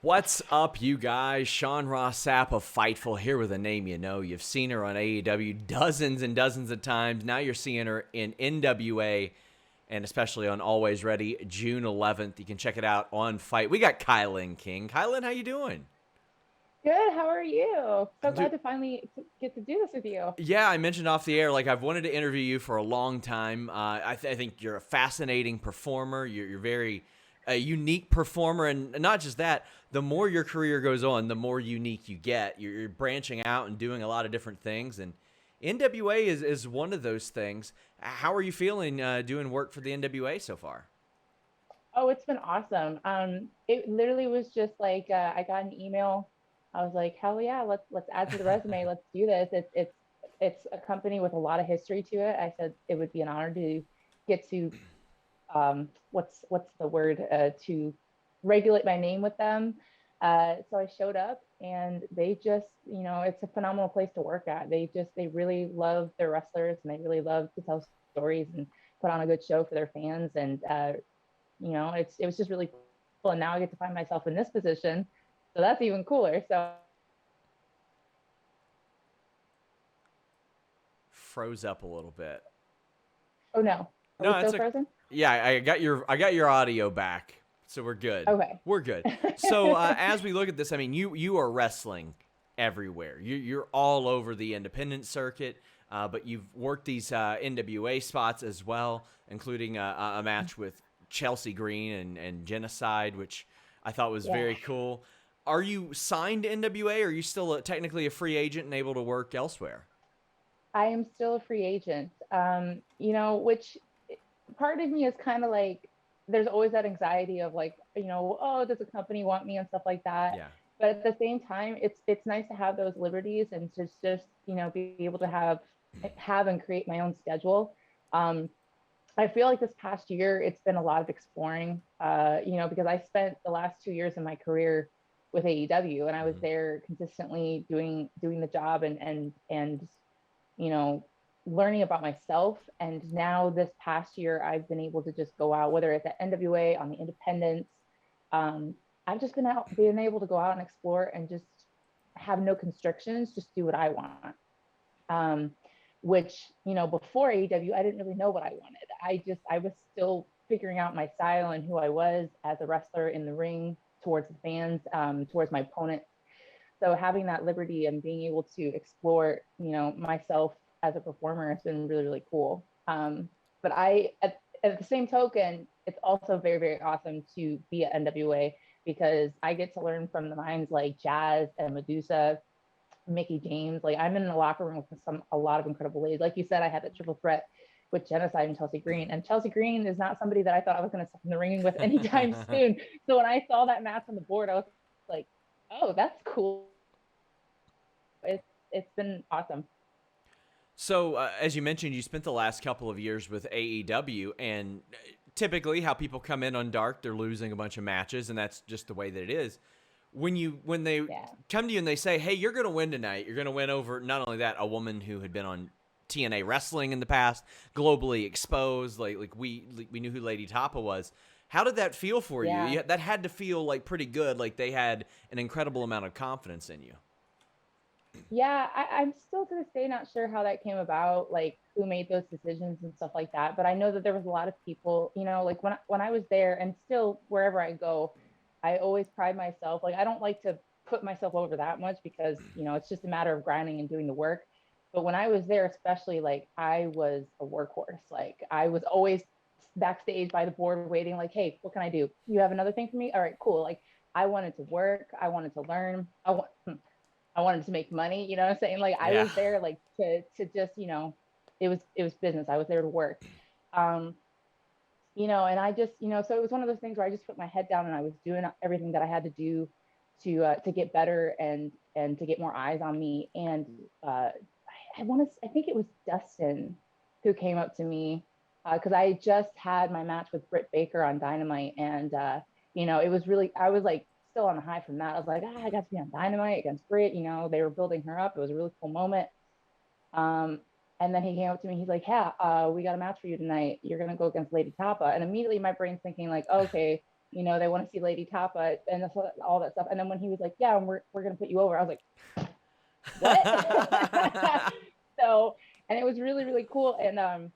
What's up, you guys? Ross Sapp of Fightful here with a name you know. You've seen her on AEW dozens and dozens of times. Now you're seeing her in NWA and especially on Alwayz Ready, June 11th. You can check it out on Fight. We got KiLynn King. KiLynn, how you doing? Good. How are you? So I'm glad to finally get to do this with you. Yeah, I mentioned off the air, like I've wanted to interview you for a long time. I think you're a fascinating performer. You're very a unique performer, and not just that. The more your career goes on, the more unique you get. You're branching out and doing a lot of different things, and NWA is one of those things. How are you feeling doing work for the NWA so far? Oh, it's been awesome. It literally was just like I got an email. I was like, hell yeah, let's add to the resume. Let's do this. It's a company with a lot of history to it. I said it would be an honor to get to what's the word to regulate my name with them. So I showed up and they just, it's a phenomenal place to work at. They really love their wrestlers and they really love to tell stories and put on a good show for their fans. And, it was just really cool. And now I get to find myself in this position. So that's even cooler. So, Froze up a little bit. oh no, are we No, still frozen? yeah. I got your audio back, so we're good. Okay. We're good. So as we look at this, I mean, you are wrestling everywhere. You're all over the independent circuit, but you've worked these NWA spots as well, including a match with Chelsea Green and Genocide, which I thought was Yeah. very cool. Are you signed to NWA, or are you still technically a free agent and able to work elsewhere? I am still a free agent. Which part of me is kind of like there's always that anxiety of like, oh, does the company want me and stuff like that. Yeah. But at the same time, it's nice to have those liberties and to just, be able to have and create my own schedule. Um, I feel like this past year it's been a lot of exploring, because I spent the last 2 years of my career with AEW and I was Mhm. there consistently doing the job and you know, learning about myself. And now this past year, I've been able to just go out, whether it's at NWA on the independents. Um, I've just been able to go out and explore and just have no constrictions, just do what I want. Um, which, before AEW, I didn't really know what I wanted. I was still figuring out my style and who I was as a wrestler in the ring towards the fans, towards my opponent. So having that liberty and being able to explore, myself as a performer has been really, really cool. But at the same token, it's also very, very awesome to be at NWA because I get to learn from the minds like Jazz and Medusa, Mickey James. Like I'm in the locker room with a lot of incredible ladies. Like you said, I had that triple threat with Genocide and Chelsea Green. And Chelsea Green is not somebody that I thought I was going to step in the ring with anytime soon. So when I saw that match on the board, I was like, oh, that's cool. It's been awesome. So, as you mentioned, you spent the last couple of years with AEW, and typically, how people come in on Dark, they're losing a bunch of matches, and that's just the way that it is. When they Yeah. come to you and they say, "Hey, you're going to win tonight. You're going to win over not only that, a woman who had been on TNA wrestling in the past, globally exposed, like we knew who Lady Tapa was." How did that feel for you? Yeah. That had to feel like pretty good, like they had an incredible amount of confidence in you. Yeah. I'm still to this day not sure how that came about, like who made those decisions and stuff like that. But I know that there was a lot of people, like when I was there and still wherever I go, I always pride myself. Like I don't like to put myself over that much because, it's just a matter of grinding and doing the work. But when I was there, especially like I was a workhorse. Like I was always backstage by the board waiting, like, hey, what can I do? You have another thing for me? All right, cool. Like I wanted to work, I wanted to learn. I wanted to make money, you know what I'm saying? Like I Yeah. was there like to just, it was business. I was there to work. Um, and I just, so it was one of those things where I just put my head down and I was doing everything that I had to do to get better and to get more eyes on me. And I think it was Dustin who came up to me because I just had my match with Britt Baker on Dynamite, and it was really I was like still on the high from that. I was like, I got to be on Dynamite against Britt. They were building her up. It was a really cool moment. Um, and then he came up to me. He's like, "Yeah, we got a match for you tonight. You're gonna go against Lady Tapa." And immediately my brain's thinking like, okay, they want to see Lady Tapa and all that stuff. And then when he was like, yeah, and we're going to put you over, I was like, what? So, and it was really, really cool. And then,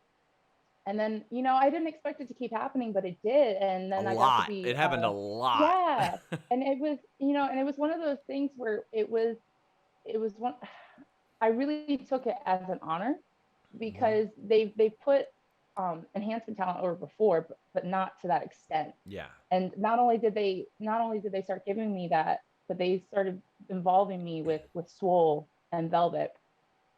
I didn't expect it to keep happening, but it did. And A then I got to lot. be, It happened a lot. yeah. And it was, and it was one of those things where it was one, I really took it as an honor because they put enhancement talent over before, but not to that extent. Yeah. And not only did they start giving me that, but they started involving me with Swole and Velvet,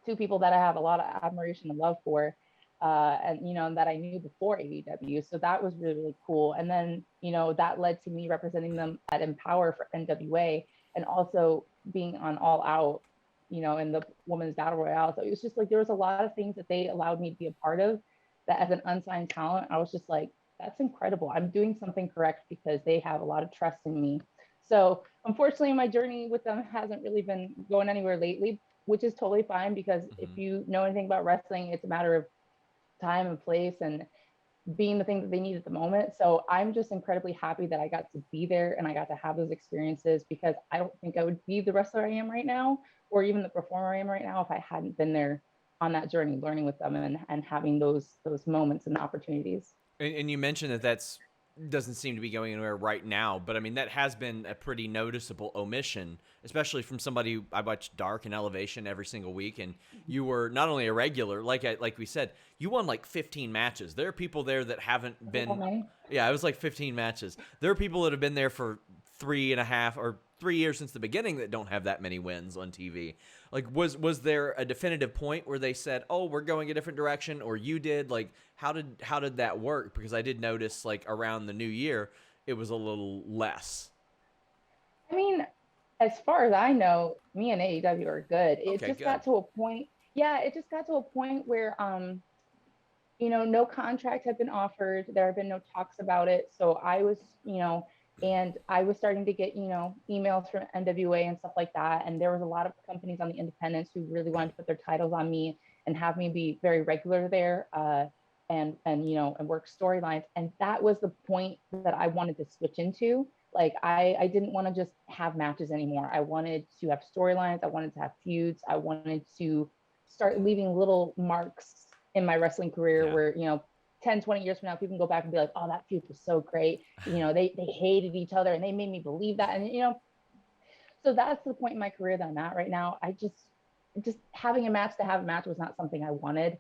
two people that I have a lot of admiration and love for, and that I knew before AEW. So that was really, really cool. And then that led to me representing them at Empowerrr for NWA, and also being on All Out, in the women's battle royale. So it was just like there was a lot of things that they allowed me to be a part of. That as an unsigned talent, I was just like, that's incredible. I'm doing something correct because they have a lot of trust in me. So unfortunately, my journey with them hasn't really been going anywhere lately, which is totally fine because if you know anything about wrestling, it's a matter of time and place and being the thing that they need at the moment. So I'm just incredibly happy that I got to be there and I got to have those experiences, because I don't think I would be the wrestler I am right now, or even the performer I am right now, if I hadn't been there on that journey, learning with them and having those moments and opportunities. And you mentioned that doesn't seem to be going anywhere right now, but I mean, that has been a pretty noticeable omission, especially from somebody I watch Dark and Elevation every single week, and you were not only a regular, like we said, you won like 15 matches. There are people there that haven't been. Yeah, it was like 15 matches. There are people that have been there for 3.5 or 3 years since the beginning that don't have that many wins on TV. Like, was there a definitive point where they said, "Oh, we're going a different direction," or you did? Like, how did that work? Because I did notice, like, around the new year, it was a little less. I mean, as far as I know, me and AEW are good. It Okay, just good. got to a point. Yeah, it just got to a point where no contract had been offered. There had been no talks about it. So I was, and I was starting to get, emails from NWA and stuff like that. And there was a lot of companies on the independents who really wanted to put their titles on me and have me be very regular there, and work storylines. And that was the point that I wanted to switch into. Like I didn't want to just have matches anymore. I wanted to have storylines. I wanted to have feuds. I wanted to start leaving little marks in my wrestling career where 10 20 years from now people can go back and be like, oh, that feud was so great. They hated each other and they made me believe that. And so that's the point in my career that I'm at right now. I just having a match to have a match was not something I wanted.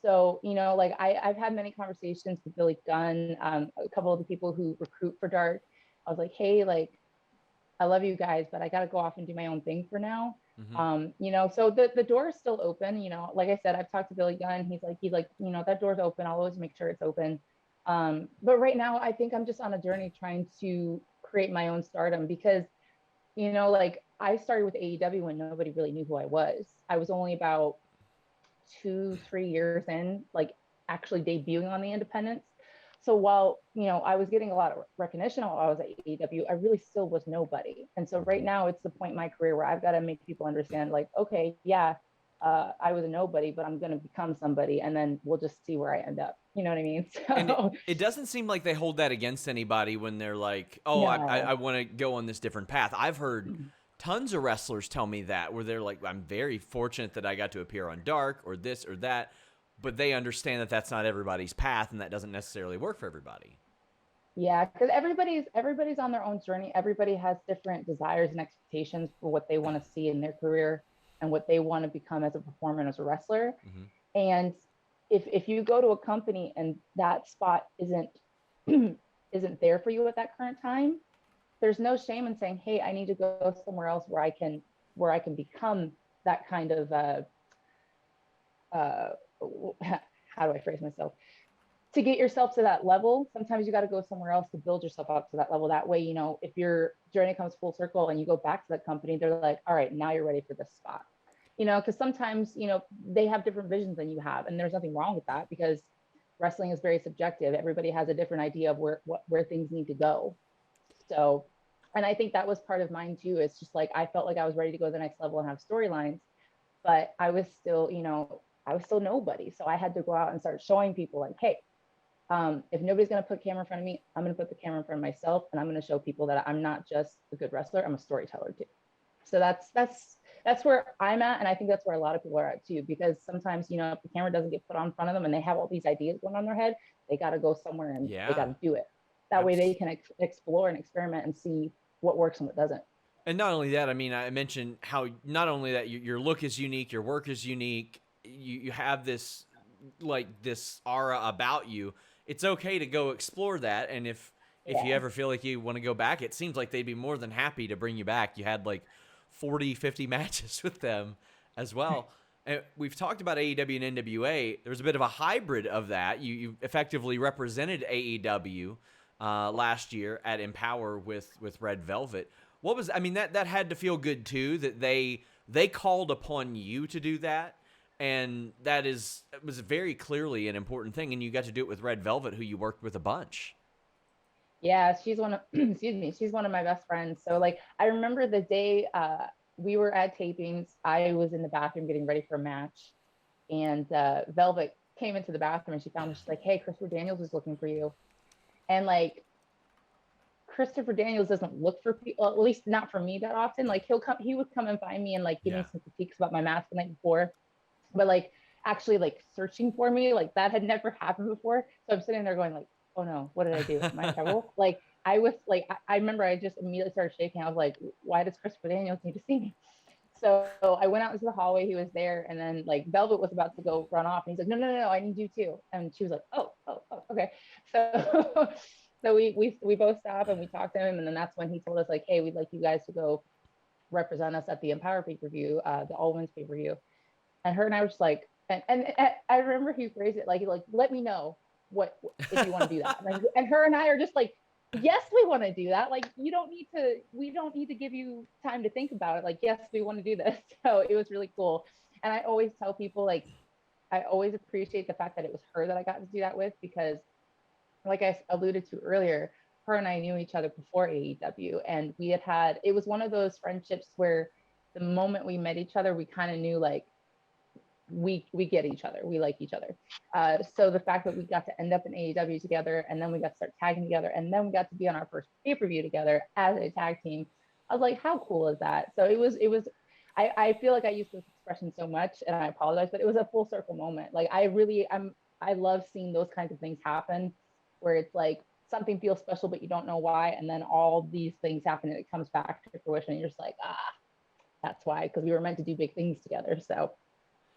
So like I've had many conversations with Billy Gunn, a couple of the people who recruit for Dark. I was like, hey, like, I love you guys, but I got to go off and do my own thing for now. So the door is still open. Like I said, I've talked to Billy Gunn. He's like, that door's open. I'll always make sure it's open. But right now I think I'm just on a journey trying to create my own stardom, because, like I started with AEW when nobody really knew who I was. I was only about 2-3 years in, like actually debuting on the independents. So while, I was getting a lot of recognition while I was at AEW, I really still was nobody. And so right now it's the point in my career where I've got to make people understand, like, okay, yeah, I was a nobody, but I'm going to become somebody, and then we'll just see where I end up. You know what I mean? So, And it doesn't seem like they hold that against anybody when they're like, oh, no. I want to go on this different path. I've heard tons of wrestlers tell me that, where they're like, I'm very fortunate that I got to appear on Dark or this or that, but they understand that that's not everybody's path and that doesn't necessarily work for everybody. Yeah, because everybody's on their own journey. Everybody has different desires and expectations for what they want to see in their career and what they want to become as a performer and as a wrestler. And if you go to a company and that spot isn't isn't there for you at that current time, there's no shame in saying, hey, I need to go somewhere else where I can become that kind of how do I phrase myself? To get yourself to that level, sometimes you got to go somewhere else to build yourself up to that level. That way, if your journey comes full circle and you go back to that company, they're like, all right, now you're ready for this spot. Because sometimes, they have different visions than you have. And there's nothing wrong with that, because wrestling is very subjective. Everybody has a different idea of where things need to go. So, and I think that was part of mine too. It's just like, I felt like I was ready to go to the next level and have storylines, but I was still, I was still nobody. So I had to go out and start showing people, like, hey, If nobody's going to put camera in front of me, I'm going to put the camera in front of myself, and I'm going to show people that I'm not just a good wrestler, I'm a storyteller too. So that's where I'm at, and I think that's where a lot of people are at too, because sometimes, you know, if the camera doesn't get put on in front of them and they have all these ideas going on in their head, they got to go somewhere and they got to do it. That way they can explore and experiment and see what works and what doesn't. And not only that, I mean, I mentioned how not only that your look is unique, your work is unique, you have this aura about you. It's okay to go explore that, and if you ever feel like you want to go back, it seems like they'd be more than happy to bring you back. You had like 40, 50 matches with them as well. And we've talked about AEW and NWA. There's a bit of a hybrid of that. You effectively represented AEW last year at Empowerrr with Red Velvet. What was, I mean, that had to feel good too, that they called upon you to do that. And it was very clearly an important thing. And you got to do it with Red Velvet, who you worked with a bunch. Yeah, she's one of, she's one of my best friends. So like, I remember the day we were at tapings, I was in the bathroom getting ready for a match, and Velvet came into the bathroom and she found me. She's like, "Hey, Christopher Daniels is looking for you." And like, Christopher Daniels doesn't look for people, at least not for me that often. Like he would come and find me and like give me some critiques about my match the night before, but like actually like searching for me, like that had never happened before. So I'm sitting there going like, "Oh no, what did I do? Am I in trouble?" Like I was like, I remember I just immediately started shaking. I was like, "Why does Christopher Daniels need to see me?" So I went out into the hallway. He was there, and then like Velvet was about to go run off, and he's like, "No, no, no, no, I need you too." And she was like, "Oh, okay." So so we both stopped and we talked to him, and then that's when he told us like, "Hey, we'd like you guys to go represent us at the Empowerrr pay-per-view, the All Women's pay-per-view." And her and I were just like, and I remember he phrased it like, "Let me know what if you want to do that." And her and I are just like, "Yes, we want to do that. Like, we don't need to give you time to think about it. Like, yes, we want to do this." So it was really cool. And I always tell people, like, I always appreciate the fact that it was her that I got to do that with, because like I alluded to earlier, her and I knew each other before AEW, and we had it was one of those friendships where the moment we met each other, we kind of knew like we get each other, we like each other. So the fact that we got to end up in AEW together, and then we got to start tagging together, and then we got to be on our first pay-per-view together as a tag team, I was like, how cool is that? So it was I feel like I use this expression so much, and I apologize, but it was a full circle moment. Like I love seeing those kinds of things happen, where it's like something feels special but you don't know why, and then all these things happen and it comes back to fruition, and you're just like, that's why, because we were meant to do big things together. So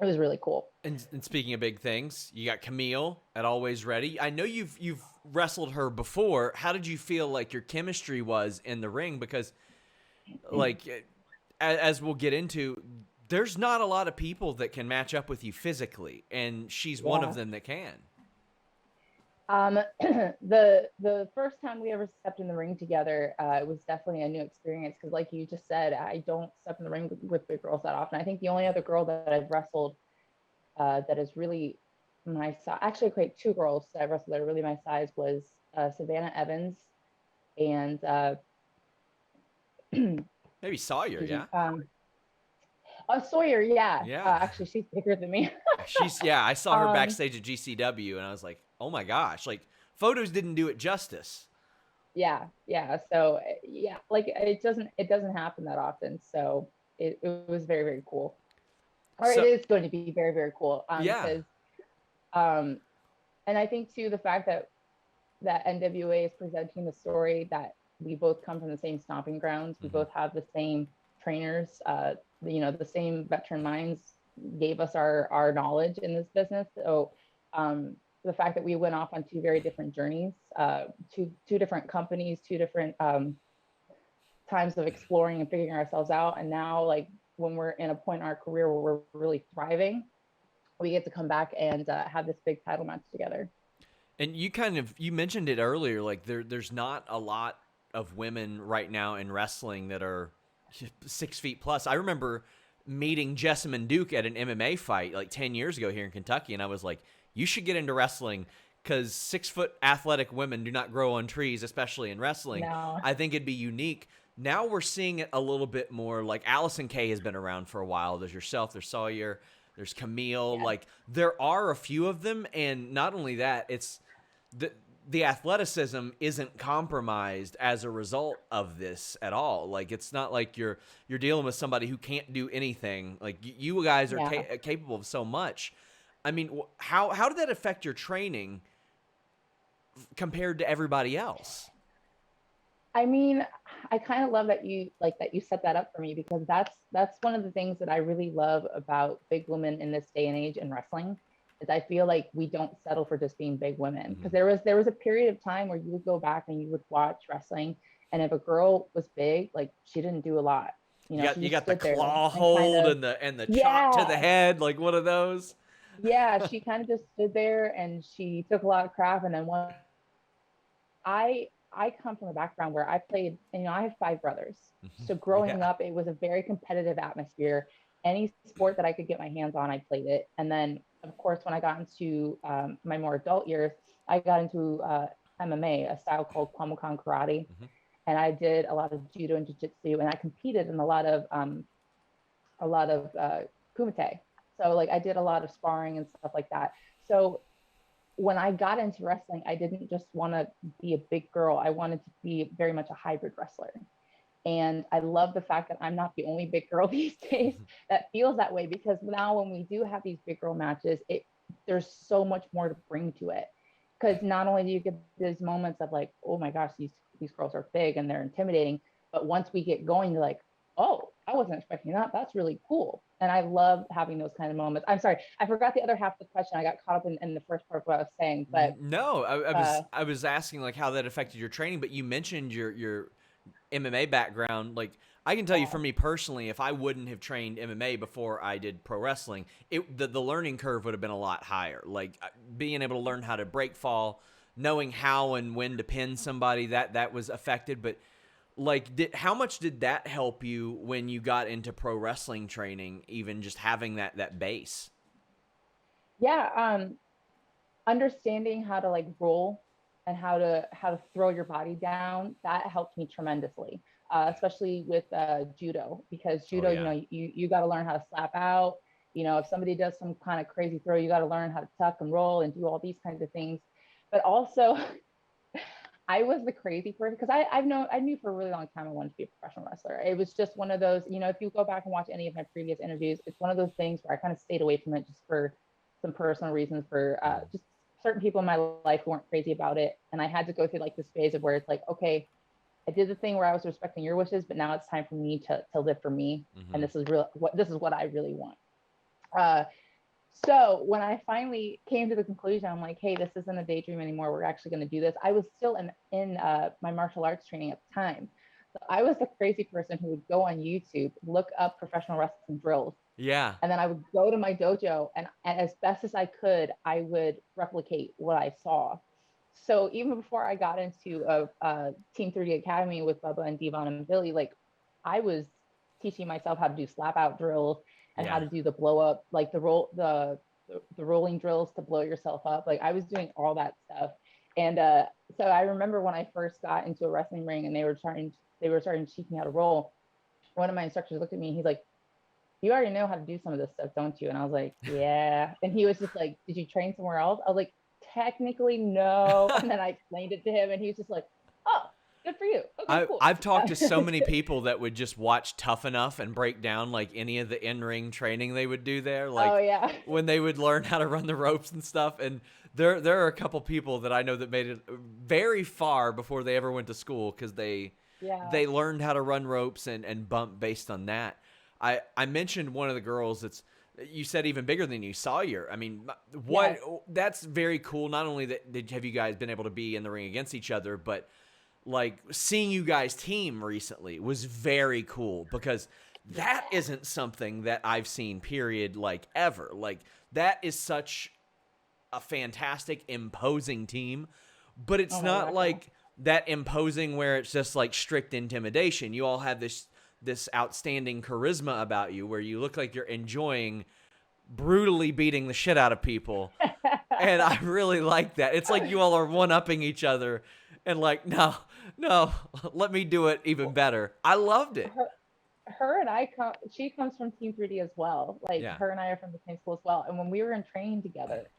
it was really cool. And speaking of big things, you got Camille at Alwayz Ready. I know you've wrestled her before. How did you feel like your chemistry was in the ring? Because, like, as we'll get into, there's not a lot of people that can match up with you physically, and she's one of them that can. The first time we ever stepped in the ring together, it was definitely a new experience, because like you just said, I don't step in the ring with big girls that often. I think the only other girl that I've wrestled that is really my size, actually quite two girls that I've wrestled that are really my size, was Savannah Evans and maybe Sawyer, yeah. Sawyer, yeah. Actually, she's bigger than me. I saw her backstage at GCW, and I was like, oh my gosh, like photos didn't do it justice. Yeah. So yeah, like it doesn't happen that often. So it was very, very cool. Or it is going to be very, very cool. Because, and I think too, the fact that NWA is presenting the story that we both come from the same stomping grounds. We both have the same trainers, the same veteran minds gave us our knowledge in this business. So the fact that we went off on two very different journeys, two different companies, two different times of exploring and figuring ourselves out. And now, like, when we're in a point in our career where we're really thriving, we get to come back and have this big title match together. And you mentioned it earlier, like there's not a lot of women right now in wrestling that are 6 feet plus. I remember meeting Jessamine Duke at an MMA fight like 10 years ago here in Kentucky, and I was like, you should get into wrestling, because 6 foot athletic women do not grow on trees, especially in wrestling. No. I think it'd be unique. Now we're seeing it a little bit more. Like Allison Kay has been around for a while. There's yourself, there's Sawyer, there's Camille. Yeah. Like there are a few of them, and not only that, it's the the athleticism isn't compromised as a result of this at all. Like, it's not like you're dealing with somebody who can't do anything. Like, you guys are Yeah. capable of so much. I mean, how did that affect your training compared to everybody else? I mean, I kind of love that you set that up for me, because that's one of the things that I really love about big women in this day and age in wrestling, is I feel like we don't settle for just being big women. Because there was a period of time where you would go back and you would watch wrestling, and if a girl was big, like, she didn't do a lot. You know, You she just got the stood there claw and kind hold of, and the chop to the yeah, head, like one of those. yeah, she kind of just stood there and she took a lot of crap. And then one, I come from a background where I played, you know, I have 5 brothers. So growing Yeah. up, it was a very competitive atmosphere. Any sport that I could get my hands on, I played it. And then, of course, when I got into my more adult years, I got into MMA, a style called Kwamukan Karate. And I did a lot of judo and jiu-jitsu, and I competed in a lot of kumite. So like I did a lot of sparring and stuff like that. So when I got into wrestling, I didn't just want to be a big girl. I wanted to be very much a hybrid wrestler. And I love the fact that I'm not the only big girl these days that feels that way, because now when we do have these big girl matches, there's so much more to bring to it. Because not only do you get these moments of like, oh my gosh, these girls are big and they're intimidating, but once we get going, you're like, oh, I wasn't expecting that. That's really cool. And I love having those kind of moments. I'm sorry, I forgot the other half of the question. I got caught up in the first part of what I was saying, but No, I was asking like how that affected your training, but you mentioned your MMA background. Like, I can tell you for me personally, if I wouldn't have trained MMA before I did pro wrestling, the learning curve would have been a lot higher. Like, being able to learn how to break fall, knowing how and when to pin somebody, that was affected. But like, how much did that help you when you got into pro wrestling training, even just having that base? yeah, understanding how to like roll and how to throw your body down, that helped me tremendously, especially with judo, because Oh judo, you yeah. know, you got to learn how to slap out. You know, if somebody does some kind of crazy throw, you got to learn how to tuck and roll and do all these kinds of things. But also, I was the crazy person, because I knew for a really long time I wanted to be a professional wrestler. It was just one of those, you know, if you go back and watch any of my previous interviews, it's one of those things where I kind of stayed away from it just for some personal reasons, for just certain people in my life who weren't crazy about it. And I had to go through like this phase of where it's like, okay, I did the thing where I was respecting your wishes, but now it's time for me to live for me. And this is what I really want. Uh, so when I finally came to the conclusion, I'm like, hey, this isn't a daydream anymore. We're actually going to do this. I was still in my martial arts training at the time. So I was the crazy person who would go on YouTube, look up professional wrestling drills, Yeah. and then I would go to my dojo, and as best as I could, I would replicate what I saw. So even before I got into a Team 30 Academy with Bubba and Devon and Billy, like, I was teaching myself how to do slap out drills and how Yeah. to do the blow up, like the rolling drills to blow yourself up. Like, I was doing all that stuff. And so I remember when I first got into a wrestling ring and they were starting to teach me how to roll. One of my instructors looked at me and he's like, you already know how to do some of this stuff, don't you? And I was like, yeah. And he was just like, did you train somewhere else? I was like, technically, no. And then I explained it to him and he was just like, oh, good for you. Okay, cool. I've talked to so many people that would just watch Tough Enough and break down like any of the in-ring training they would do there, like Oh, yeah. when they would learn how to run the ropes and stuff. And there are a couple people that I know that made it very far before they ever went to school, because they Yeah. learned how to run ropes and bump based on that. I mentioned one of the girls that's, you said even bigger than you, Sawyer. I mean, Yes. that's very cool. Not only have you guys been able to be in the ring against each other, but like seeing you guys team recently was very cool, because that isn't something that I've seen, period, like ever. Like, that is such a fantastic, imposing team, but it's Oh my not gosh. like that imposing where it's just like strict intimidation. You all have this outstanding charisma about you where you look like you're enjoying brutally beating the shit out of people. And I really like that. It's like you all are one-upping each other and like, no, let me do it even better. I loved it. Her and I she comes from Team 3D as well. Like, Yeah. her and I are from the same school as well. And when we were in training together,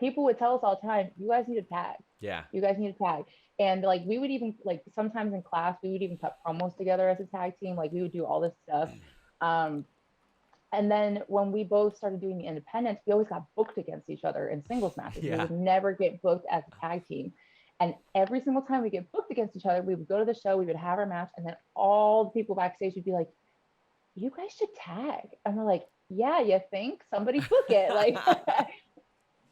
people would tell us all the time, you guys need a tag. Yeah. You guys need a tag. And like we would even like sometimes in class we would even cut promos together as a tag team. Like we would do all this stuff. And then when we both started doing the independents, we always got booked against each other in singles matches. Yeah. We would never get booked as a tag team. And every single time we get booked against each other, we would go to the show, we would have our match, and then all the people backstage would be like, you guys should tag. And we're like, yeah, you think? Somebody book it. Like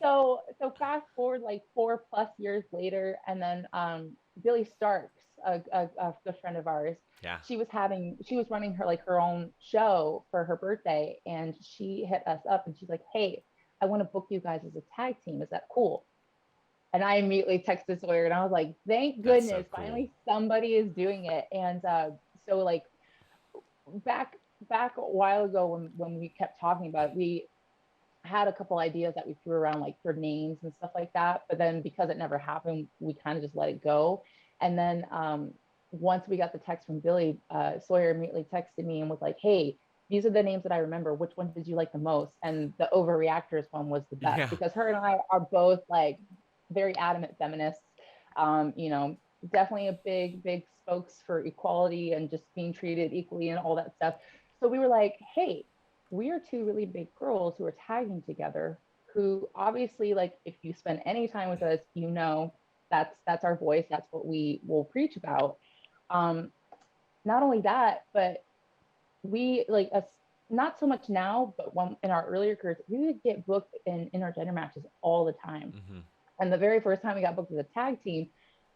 so fast forward like 4+ years later, and then Billy Starks, a good friend of ours, she was running her own show for her birthday, and she hit us up and she's like, hey, I want to book you guys as a tag team. Is that cool? And I immediately texted Sawyer and I was like, thank goodness, so cool. Finally somebody is doing it. And so like back a while ago when we kept talking about it, we had a couple ideas that we threw around like for names and stuff like that, but then because it never happened, we kind of just let it go. And then once we got the text from Billy, Sawyer immediately texted me and was like, hey, these are the names that I remember. Which one did you like the most? And the Overreactors one was the best because her and I are both like very adamant feminists. You know, definitely a big spokes for equality and just being treated equally and all that stuff. So we were like, hey, we are two really big girls who are tagging together, who obviously, like, if you spend any time with us, you know, that's our voice. That's what we will preach about. Not only that, but we like us, not so much now, but when in our earlier careers, we would get booked in intergender matches all the time. And the very first time we got booked as a tag team,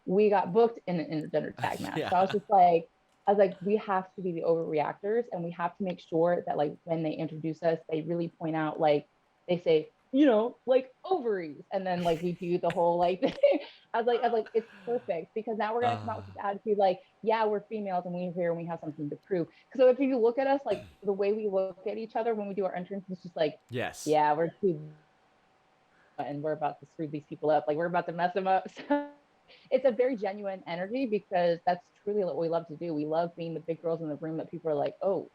we got booked in an intergender tag match. So I was like, we have to be the overreactors, and we have to make sure that like when they introduce us, they really point out, like they say, you know, like ovaries, and then like we do the whole like thing. I was like, it's perfect, because now we're gonna come out with this attitude like, yeah, we're females and we're here and we have something to prove. So if you look at us, like the way we look at each other when we do our entrance, it's just like, yeah, we're two, and we're about to screw these people up, like we're about to mess them up. So it's a very genuine energy, because that's truly what we love to do. We love being the big girls in the room that people are like, oh,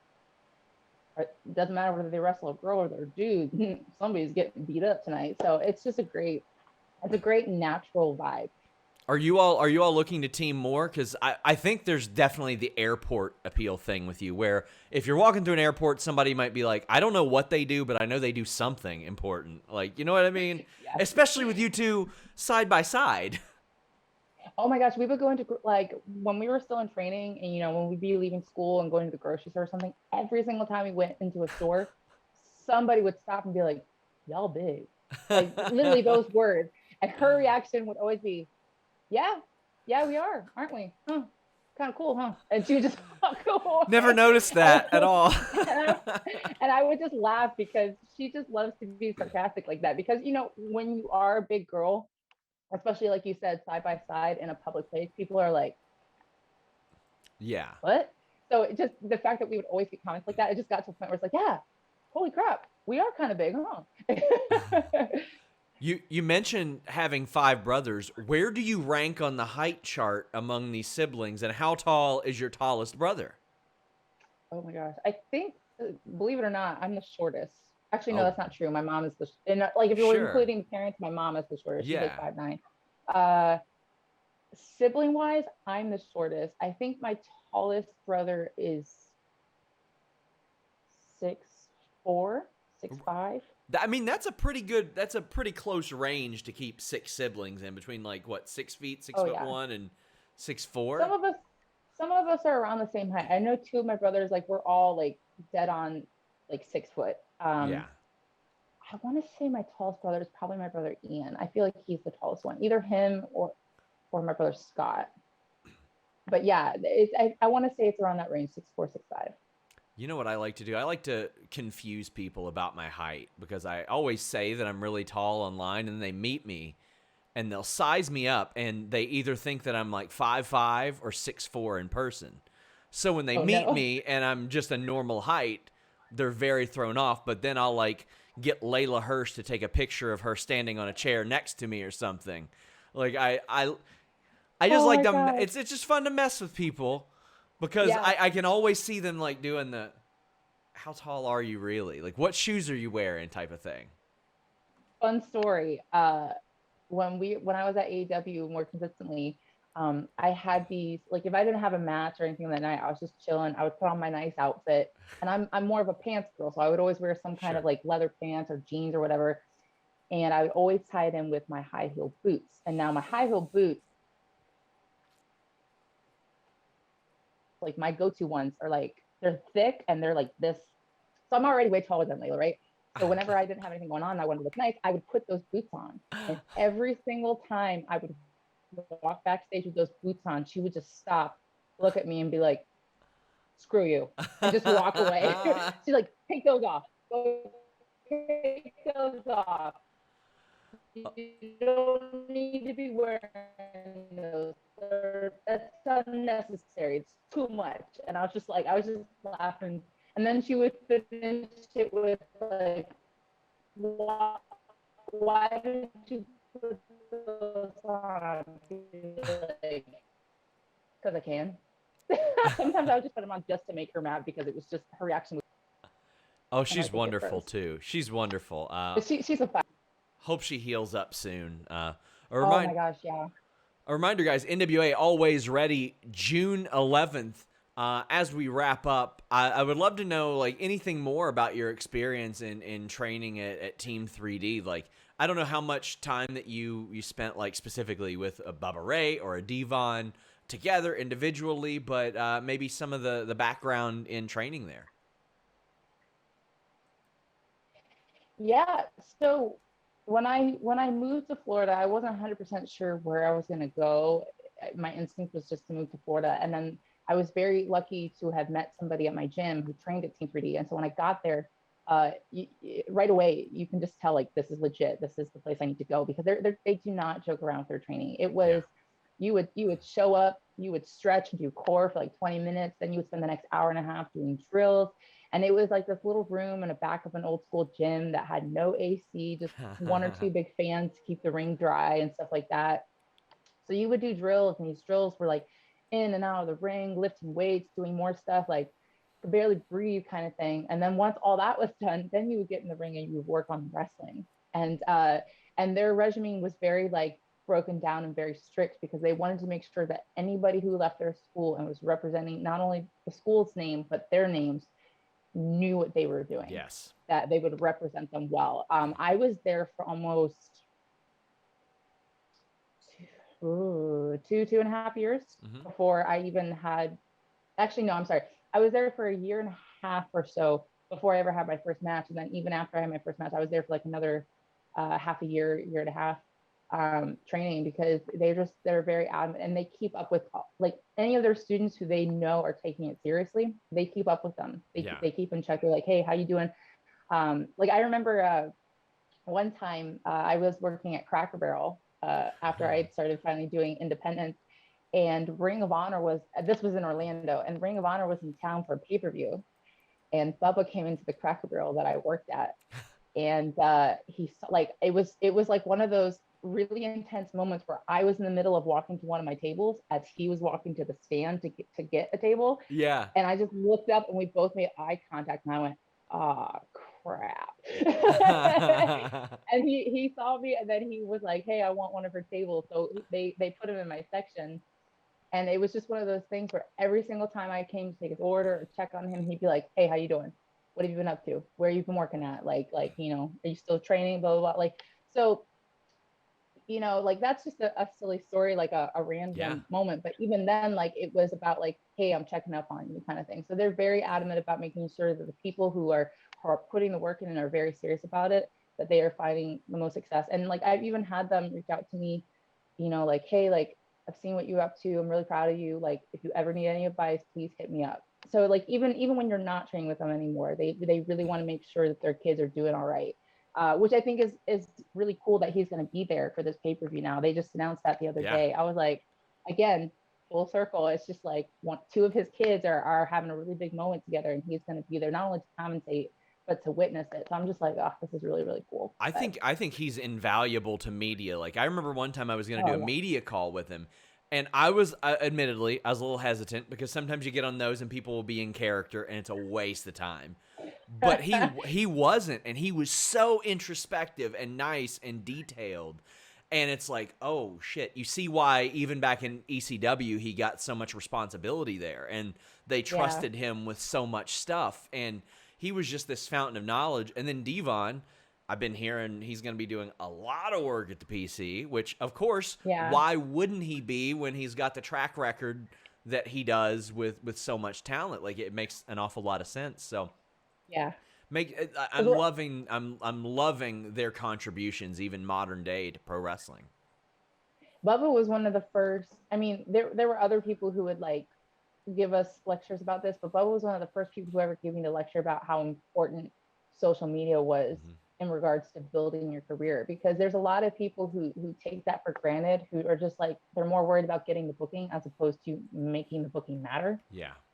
it doesn't matter whether they wrestle a girl or they're a dude, somebody's getting beat up tonight. So it's just a great natural vibe. Are you all looking to team more? Because I think there's definitely the airport appeal thing with you, where if you're walking through an airport, somebody might be like, I don't know what they do, but I know they do something important. Like, you know what I mean? Especially with you two side by side. Oh my gosh, we would go into, like, when we were still in training, and, you know, when we'd be leaving school and going to the grocery store or something, every single time we went into a store, somebody would stop and be like, y'all big. Like, literally those words. And her reaction would always be, yeah, we are, aren't we? Huh. Kind of cool, huh? And she would just walk away. Never noticed that at all. And I would just laugh, because she just loves to be sarcastic like that. Because, you know, when you are a big girl, especially like you said, side by side in a public place, people are like, yeah, what? So it just, the fact that we would always get comments like that, it just got to a point where it's like, yeah, holy crap, we are kind of big, huh? You mentioned having 5 brothers. Where do you rank on the height chart among these siblings, and how tall is your tallest brother? Oh my gosh, I think, believe it or not, I'm the shortest. Actually, no, that's not true. My mom is and like, if you're including parents, my mom is the shortest. She's like 5'9". Sibling wise, I'm the shortest. I think my tallest brother is 6'4", 6'5". I mean, that's a pretty close range to keep 6 siblings in, between like what, 6 feet, 6'1", and 6'4". Some of us are around the same height. I know 2 of my brothers, like, we're all like dead on like 6 foot. I want to say my tallest brother is probably my brother Ian. I feel like he's the tallest one, either him or my brother Scott. But yeah, I want to say it's around that range, 6'4", 6'5". You know what I like to do? I like to confuse people about my height, because I always say that I'm really tall online, and then they meet me and they'll size me up, and they either think that I'm like 5'5" or 6'4" in person. So when they meet me and I'm just a normal height, they're very thrown off. But then I'll like get Layla Hirsch to take a picture of her standing on a chair next to me or something. Like I just like to, it's just fun to mess with people, because I can always see them like doing the, how tall are you really? Like, what shoes are you wearing type of thing. fun story. When I was at AEW more consistently, I had these, like, if I didn't have a match or anything that night, I was just chilling. I would put on my nice outfit, and I'm more of a pants girl, so I would always wear some kind of Sure. like leather pants or jeans or whatever, and I would always tie it in with my high heel boots. And now my high heel boots, like my go-to ones, are like they're thick and they're like this. So I'm already way taller than Layla, right? So whenever I didn't have anything going on and I wanted to look nice, I would put those boots on. And every single time I would walk backstage with those boots on, she would just stop, look at me, and be like, "Screw you," and just walk away. She's like, "Take those off. Go take those off. You don't need to be wearing those. That's unnecessary. It's too much." And I was just laughing. And then she would finish it with like, why did you put those on? Like, because I can. Sometimes I would just put them on just to make her mad because it was just her reaction was. Oh, she's wonderful too. She's wonderful. She's a fun. Hope she heals up soon. Oh my gosh, yeah. A reminder, guys, NWA Alwayz Ready, June 11th. As we wrap up, I would love to know, like, anything more about your experience in training at Team 3D. Like, I don't know how much time that you spent, like, specifically with a Bubba Ray or a Devon together individually, but maybe some of the background in training there. Yeah, so when I moved to Florida, I wasn't 100% sure where I was going to go. My instinct was just to move to Florida, and then I was very lucky to have met somebody at my gym who trained at Team 3D. And so when I got there, right away, you can just tell, like, this is legit. This is the place I need to go, because they do not joke around with their training. It was, you would show up, you would stretch and do core for like 20 minutes. Then you would spend the next hour and a half doing drills. And it was like this little room in the back of an old school gym that had no AC, just one or two big fans to keep the ring dry and stuff like that. So you would do drills, and these drills were like in and out of the ring, lifting weights, doing more stuff, like could barely breathe kind of thing. And then once all that was done, then you would get in the ring and you would work on wrestling. And their regimen was very like broken down and very strict, because they wanted to make sure that anybody who left their school and was representing not only the school's name but their names knew what they were doing. Yes. That they would represent them well. I was there for almost 2.5 years before I even had, actually, no, I'm sorry. I was there for a year and a half or so before I ever had my first match. And then even after I had my first match, I was there for like another half a year, year and a half, training, because they're very adamant, and they keep up with, like, any of their students who they know are taking it seriously. They keep up with them. They keep in check. They're like, "Hey, how you doing?" Like, I remember one time I was working at Cracker Barrel after I had started finally doing independence, and Ring of Honor this was in Orlando, and Ring of Honor was in town for a pay-per-view, and Bubba came into the Cracker Barrel that I worked at, and he, like, it was like one of those really intense moments where I was in the middle of walking to one of my tables as he was walking to the stand to get a table. Yeah. And I just looked up and we both made eye contact, and I went, "Ah, crap." And he saw me, and then he was like, "Hey, I want one of her tables." So they put him in my section. And it was just one of those things where every single time I came to take his order or check on him, he'd be like, "Hey, how you doing? What have you been up to? Where have you been working at? Like, you know, are you still training? Blah, blah, blah." Like, so, you know, like, that's just a silly story, like a random moment. But even then, like, it was about like, "Hey, I'm checking up on you," kind of thing. So they're very adamant about making sure that the people who are putting the work in and are very serious about it, that they are finding the most success. And like, I've even had them reach out to me, you know, like, "Hey, like, I've seen what you're up to. I'm really proud of you. Like, if you ever need any advice, please hit me up." So like, even when you're not training with them anymore, they really want to make sure that their kids are doing all right. Which I think is really cool that he's going to be there for this pay-per-view now. They just announced that the other day. I was like, again, full circle. It's just like two of his kids are having a really big moment together, and he's going to be there not only to commentate but to witness it. So I'm just like, oh, this is really, really cool. I think he's invaluable to media. Like, I remember one time I was going to do a media call with him, and I was, admittedly, I was a little hesitant, because sometimes you get on those and people will be in character and it's a waste of time. but he wasn't, and he was so introspective and nice and detailed. And it's like, oh shit, you see why even back in ECW he got so much responsibility there, and they trusted him with so much stuff, and he was just this fountain of knowledge. And then Devon, I've been hearing he's going to be doing a lot of work at the PC, which of course, why wouldn't he be when he's got the track record that he does with so much talent? Like, it makes an awful lot of sense. So I'm loving their contributions, even modern day, to pro wrestling. Bubba was one of the first. I mean, there were other people who would like give us lectures about this, but Bubba was one of the first people who ever gave me the lecture about how important social media was in regards to building your career, because there's a lot of people who take that for granted, who are just like, they're more worried about getting the booking as opposed to making the booking matter.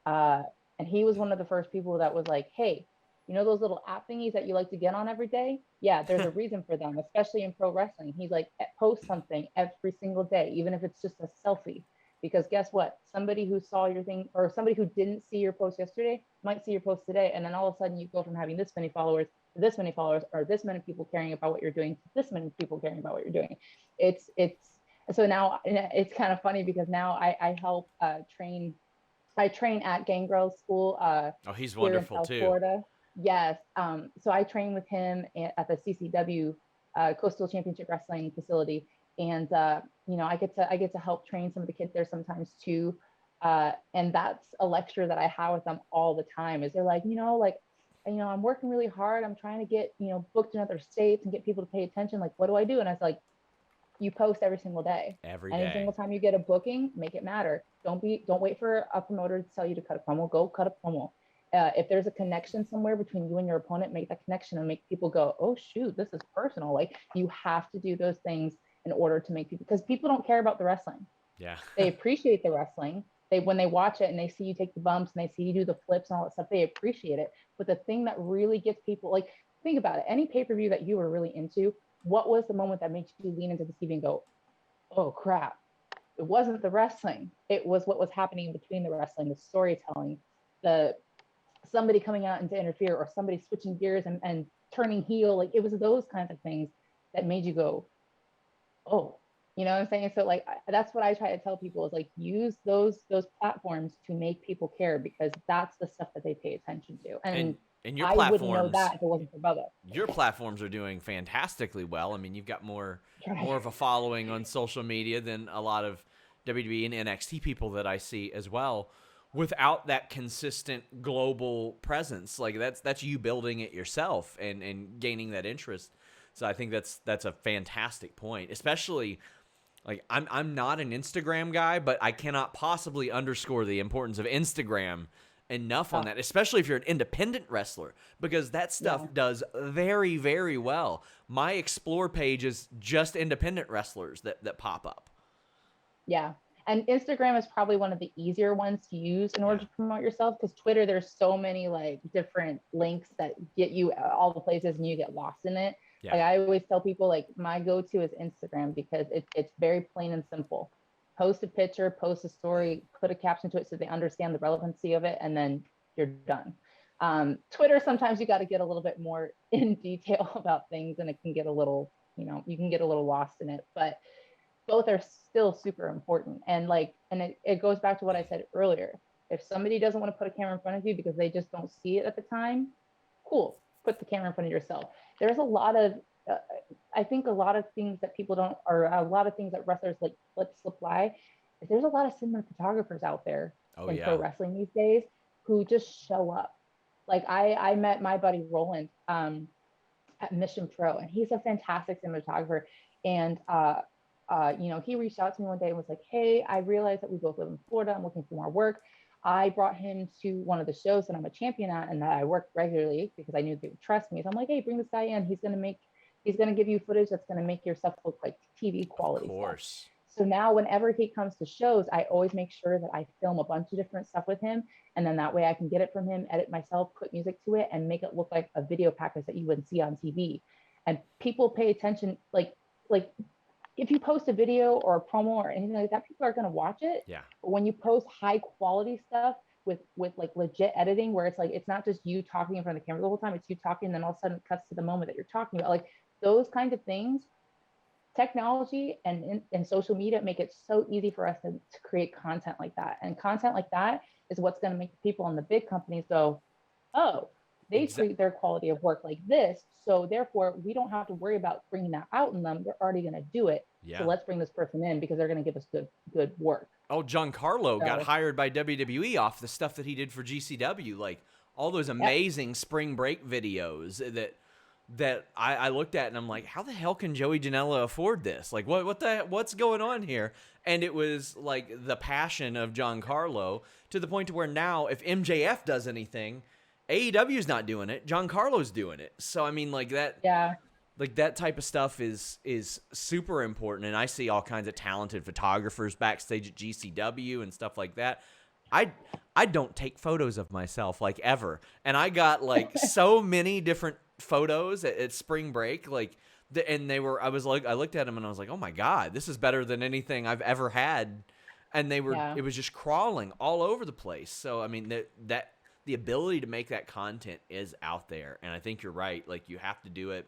And he was one of the first people that was like, hey, you know those little app thingies that you like to get on every day? Yeah, there's a reason for them, especially in pro wrestling. He's like, post something every single day, even if it's just a selfie. Because guess what? Somebody who saw your thing, or somebody who didn't see your post yesterday might see your post today. And then all of a sudden you go from having this many followers to this many followers, or this many people caring about what you're doing to this many people caring about what you're doing. It's so now it's kind of funny because now I help train. I train at Gangrel School. He's wonderful too. Florida. Yes. So I train with him at the CCW Coastal Championship Wrestling facility. And, you know, I get to help train some of the kids there sometimes too. And that's a lecture that I have with them all the time, is they're like, I'm working really hard. I'm trying to get, booked in other states and get people to pay attention. Like, what do I do? And I was like, you post every single day. Any single time you get a booking, make it matter. Don't wait for a promoter to tell you to cut a promo. Go cut a promo. If there's a connection somewhere between you and your opponent, make that connection and make people go, oh shoot, this is personal. Like, you have to do those things in order to make people, because people don't care about the wrestling. Yeah. They appreciate the wrestling. When they watch it and they see you take the bumps and they see you do the flips and all that stuff, they appreciate it. But the thing that really gets people, like, think about it. Any pay-per-view that you were really into, what was the moment that made you lean into the TV and go, oh crap? It wasn't the wrestling. It was what was happening between the wrestling, the storytelling, somebody coming out and to interfere, or somebody switching gears and turning heel. Like, it was those kinds of things that made you go, oh, you know what I'm saying? So like, that's what I try to tell people, is like, use those platforms to make people care, because that's the stuff that they pay attention to. And your I platforms, wouldn't know that if it wasn't for Bubba. Your platforms are doing fantastically well. I mean, you've got more of a following on social media than a lot of WWE and NXT people that I see as well, without that consistent global presence. Like, that's you building it yourself and gaining that interest. So I think that's a fantastic point, especially, like, I'm not an Instagram guy, but I cannot possibly underscore the importance of Instagram enough on that, especially if you're an independent wrestler, because that stuff does very, very well. My Explore page is just independent wrestlers that pop up. Yeah. And Instagram is probably one of the easier ones to use in order to promote yourself, because Twitter, there's so many like different links that get you all the places and you get lost in it. Yeah. Like, I always tell people, like, my go-to is Instagram, because it's very plain and simple. Post a picture, post a story, put a caption to it so they understand the relevancy of it, and then you're done. Twitter, sometimes you got to get a little bit more in detail about things, and it can get a little, you can get a little lost in it, but both are still super important. And it goes back to what I said earlier. If somebody doesn't want to put a camera in front of you because they just don't see it at the time, cool, put the camera in front of yourself. There's a lot of, I think a lot of things that people don't, or a lot of things that wrestlers like let slip by. There's a lot of cinematographers out there in pro wrestling these days who just show up. Like, I met my buddy Roland at Mission Pro, and he's a fantastic cinematographer. And he reached out to me one day and was like, hey, I realized that we both live in Florida. I'm looking for more work. I brought him to one of the shows that I'm a champion at and that I work regularly, because I knew they would trust me. So I'm like, hey, bring this guy in. He's going to give you footage that's going to make your stuff look like TV quality. Of course. Stuff. So now whenever he comes to shows, I always make sure that I film a bunch of different stuff with him. And then that way I can get it from him, edit myself, put music to it, and make it look like a video package that you wouldn't see on TV. And people pay attention, like if you post a video or a promo or anything like that, people are going to watch it. Yeah. But when you post high quality stuff, with like legit editing, where it's like, it's not just you talking in front of the camera the whole time, it's you talking, and then all of a sudden it cuts to the moment that you're talking about. Like those kinds of things, technology and social media make it so easy for us to create content like that. And content like that is what's going to make the people in the big companies go, oh, they treat their quality of work like this, so therefore we don't have to worry about bringing that out in them. They're already going to do it. Yeah. So let's bring this person in because they're going to give us good work. Oh, Giancarlo got hired by WWE off the stuff that he did for GCW, like all those amazing spring break videos that I looked at, and I'm like, how the hell can Joey Janela afford this? Like, what's going on here? And it was like the passion of Giancarlo, to the point to where now if MJF does anything, AEW's not doing it, Giancarlo's doing it. So I mean, like that. Yeah. Like that type of stuff is super important, and I see all kinds of talented photographers backstage at GCW and stuff like that. I don't take photos of myself like ever, and I got like so many different photos at spring break, like and I looked at them and I was like, oh my god, this is better than anything I've ever had, and it was just crawling all over the place. So I mean that the ability to make that content is out there, and I think you're right. Like you have to do it.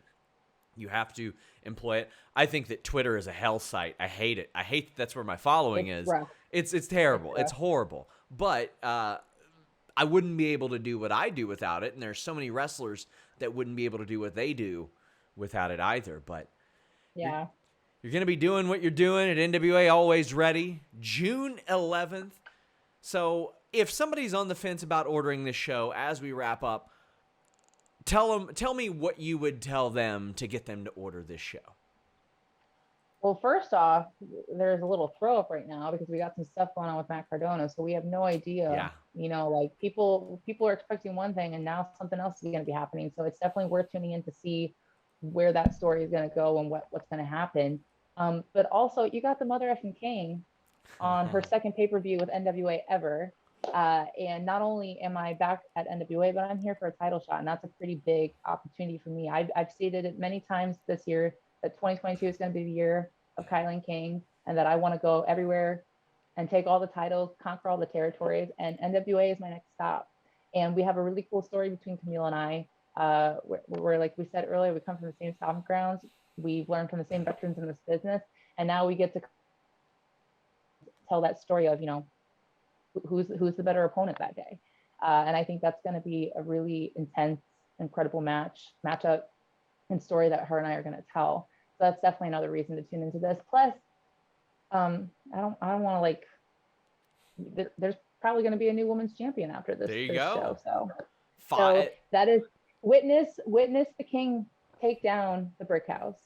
You have to employ it. I think that Twitter is a hell site. I hate it. I hate that's where my following is. Rough. It's terrible. It's horrible. But I wouldn't be able to do what I do without it. And there's so many wrestlers that wouldn't be able to do what they do without it either. But yeah, you're going to be doing what you're doing at NWA Alwayz Ready, June 11th. So if somebody's on the fence about ordering this show as we wrap up, tell me what you would tell them to get them to order this show. Well, first off, there's a little throw up right now because we got some stuff going on with Matt Cardona, so we have no idea. Yeah. You know, like people are expecting one thing, and now something else is going to be happening. So it's definitely worth tuning in to see where that story is going to go and what's going to happen. But also, you got the mother effing King on her second pay-per-view with NWA ever. And not only am I back at NWA, but I'm here for a title shot, and that's a pretty big opportunity for me. I've stated it many times this year that 2022 is going to be the year of KiLynn King, and that I want to go everywhere and take all the titles, conquer all the territories, and NWA is my next stop. And we have a really cool story between Camille and I, where like we said earlier, we come from the same stomping grounds, we've learned from the same veterans in this business, and now we get to tell that story of, you know, who's the better opponent that day. And I think that's going to be a really intense, incredible matchup and story that her and I are going to tell. So that's definitely another reason to tune into this. Plus, I don't want to like, there's probably going to be a new women's champion after this show. So that is witness the King take down the Brick House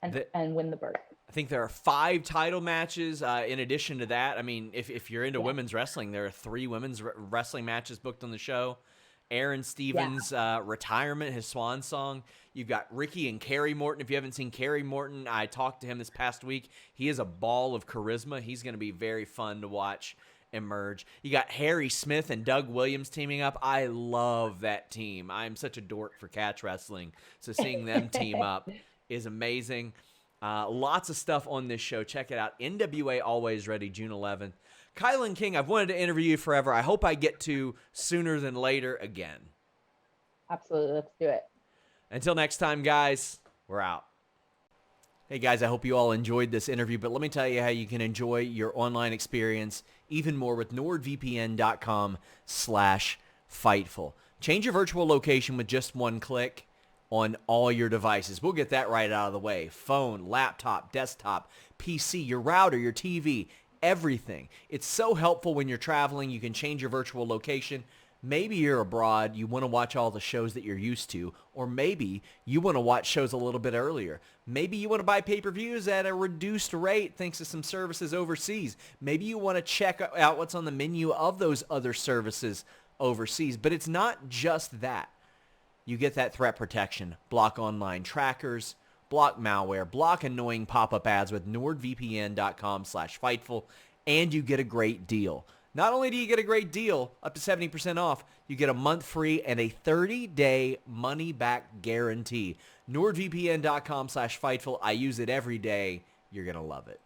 and win the Brick. I think there are 5 title matches. In addition to that, I mean, if you're into women's wrestling, there are 3 women's wrestling matches booked on the show. Aaron Stevens' retirement, his swan song. You've got Ricky and Kerry Morton. If you haven't seen Kerry Morton, I talked to him this past week. He is a ball of charisma. He's going to be very fun to watch emerge. You got Harry Smith and Doug Williams teaming up. I love that team. I'm such a dork for catch wrestling, so seeing them team up is amazing. Lots of stuff on this show. Check it out. NWA Alwayz Ready, June 11th. KiLynn King, I've wanted to interview you forever. I hope I get to sooner than later again. Absolutely. Let's do it. Until next time, guys, we're out. Hey, guys, I hope you all enjoyed this interview, but let me tell you how you can enjoy your online experience even more with nordvpn.com/Fightful. Change your virtual location with just one click on all your devices. We'll get that right out of the way. Phone, laptop, desktop, PC, your router, your TV, everything. It's so helpful when you're traveling. You can change your virtual location. Maybe you're abroad, you want to watch all the shows that you're used to, or maybe you want to watch shows a little bit earlier. Maybe you want to buy pay-per-views at a reduced rate thanks to some services overseas. Maybe you want to check out what's on the menu of those other services overseas. But it's not just that. You get that threat protection, block online trackers, block malware, block annoying pop-up ads with nordvpn.com/Fightful, and you get a great deal. Not only do you get a great deal, up to 70% off, you get a month free and a 30-day money-back guarantee. nordvpn.com/Fightful. I use it every day. You're going to love it.